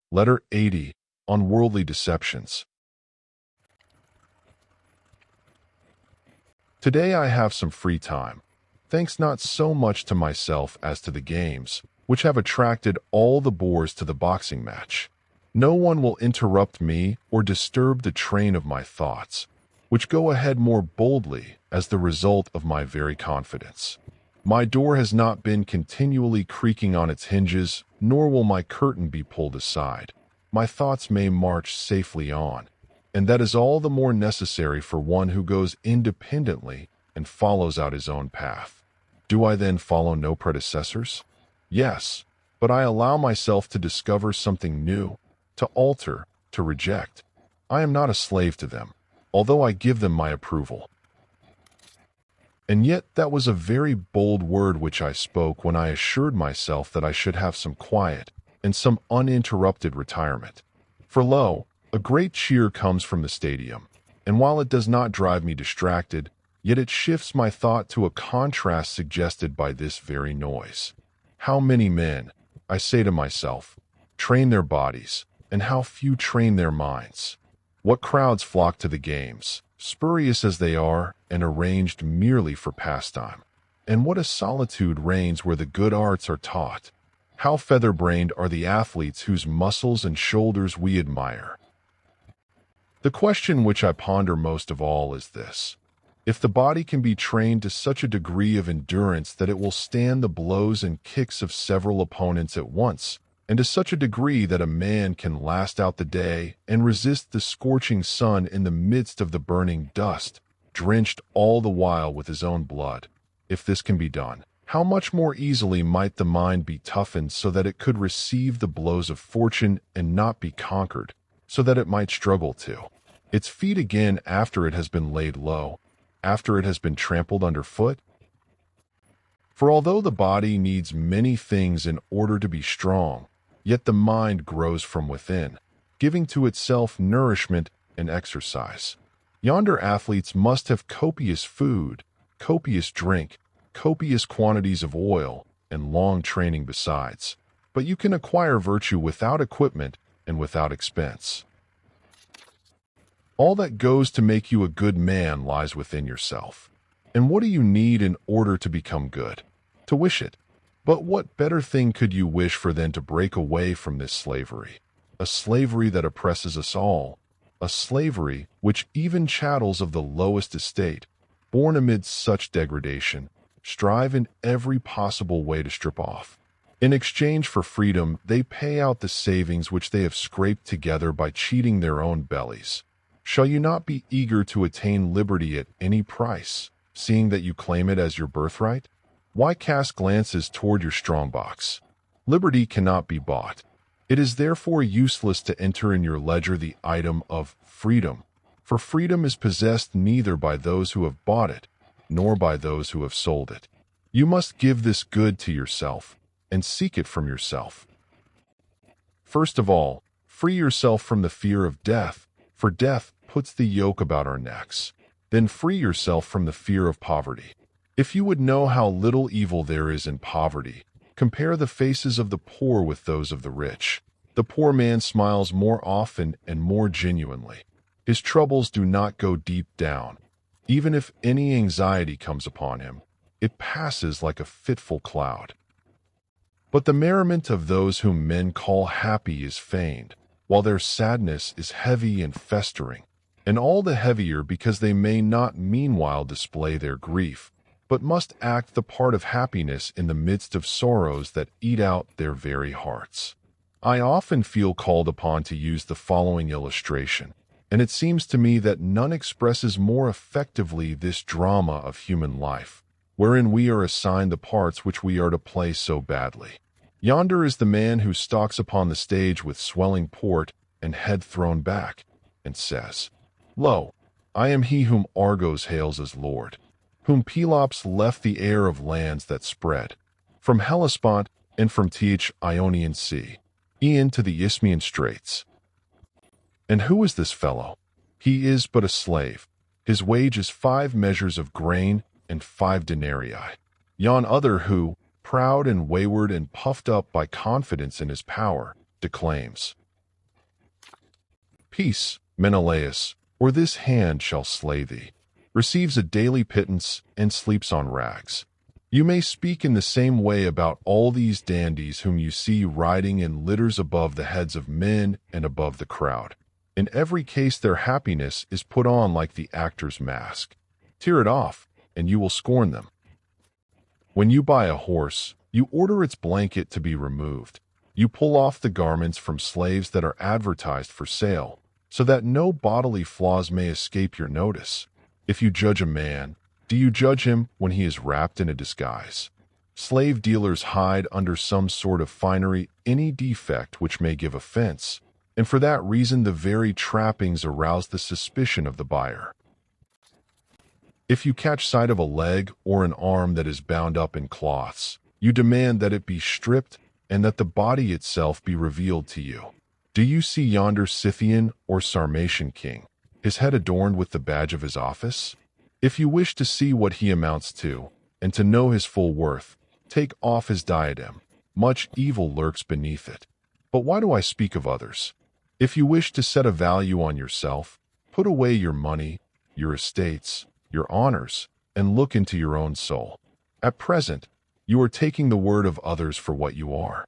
Letter 80, on worldly deceptions. Today I have some free time, thanks not so much to myself as to the games, which have attracted all the boors to the boxing match. No one will interrupt me or disturb the train of my thoughts, which go ahead more boldly as the result of my very confidence. My door has not been continually creaking on its hinges, nor will my curtain be pulled aside. My thoughts may march safely on, and that is all the more necessary for one who goes independently and follows out his own path. Do I then follow no predecessors? Yes, but I allow myself to discover something new, to alter, to reject. I am not a slave to them, although I give them my approval. And yet that was a very bold word which I spoke when I assured myself that I should have some quiet and some uninterrupted retirement. For lo, a great cheer comes from the stadium, and while it does not drive me distracted, yet it shifts my thought to a contrast suggested by this very noise. How many men, I say to myself, train their bodies, and how few train their minds. What crowds flock to the games, spurious as they are, and arranged merely for pastime. And what a solitude reigns where the good arts are taught. How feather-brained are the athletes whose muscles and shoulders we admire. The question which I ponder most of all is this: if the body can be trained to such a degree of endurance that it will stand the blows and kicks of several opponents at once, and to such a degree that a man can last out the day and resist the scorching sun in the midst of the burning dust, drenched all the while with his own blood, if this can be done, how much more easily might the mind be toughened so that it could receive the blows of fortune and not be conquered, so that it might struggle to its feet again after it has been laid low, after it has been trampled underfoot? For although the body needs many things in order to be strong, yet the mind grows from within, giving to itself nourishment and exercise. Yonder athletes must have copious food, copious drink, copious quantities of oil, and long training besides. But you can acquire virtue without equipment and without expense. All that goes to make you a good man lies within yourself. And what do you need in order to become good? To wish it. But what better thing could you wish for than to break away from this slavery? A slavery that oppresses us all. A slavery which even chattels of the lowest estate, born amid such degradation, strive in every possible way to strip off. In exchange for freedom, they pay out the savings which they have scraped together by cheating their own bellies. Shall you not be eager to attain liberty at any price, seeing that you claim it as your birthright? Why cast glances toward your strongbox? Liberty cannot be bought. It is therefore useless to enter in your ledger the item of freedom, for freedom is possessed neither by those who have bought it, nor by those who have sold it. You must give this good to yourself, and seek it from yourself. First of all, free yourself from the fear of death, for death puts the yoke about our necks. Then free yourself from the fear of poverty. If you would know how little evil there is in poverty, compare the faces of the poor with those of the rich. The poor man smiles more often and more genuinely. His troubles do not go deep down. Even if any anxiety comes upon him, it passes like a fitful cloud. But the merriment of those whom men call happy is feigned, while their sadness is heavy and festering, and all the heavier because they may not meanwhile display their grief, but must act the part of happiness in the midst of sorrows that eat out their very hearts. I often feel called upon to use the following illustration, and it seems to me that none expresses more effectively this drama of human life, wherein we are assigned the parts which we are to play so badly. Yonder is the man who stalks upon the stage with swelling port and head thrown back, and says, "Lo, I am he whom Argos hails as Lord, whom Pelops left the heir of lands that spread, from Hellespont and from the Ionian Sea, e'en to the Isthmian Straits. And who is this fellow? He is but a slave. His wage is 5 measures of grain and 5 denarii. Yon other who, proud and wayward and puffed up by confidence in his power, declaims, Peace, Menelaus, or this hand shall slay thee, receives a daily pittance and sleeps on rags. You may speak in the same way about all these dandies whom you see riding in litters above the heads of men and above the crowd. In every case their happiness is put on like the actor's mask. Tear it off, and you will scorn them. When you buy a horse, you order its blanket to be removed. You pull off the garments from slaves that are advertised for sale, so that no bodily flaws may escape your notice. If you judge a man, do you judge him when he is wrapped in a disguise? Slave dealers hide under some sort of finery any defect which may give offense, and for that reason the very trappings arouse the suspicion of the buyer. If you catch sight of a leg or an arm that is bound up in cloths, you demand that it be stripped and that the body itself be revealed to you. Do you see yonder Scythian or Sarmatian king, his head adorned with the badge of his office? If you wish to see what he amounts to, and to know his full worth, take off his diadem. Much evil lurks beneath it. But why do I speak of others? If you wish to set a value on yourself, put away your money, your estates, your honors, and look into your own soul. At present, you are taking the word of others for what you are.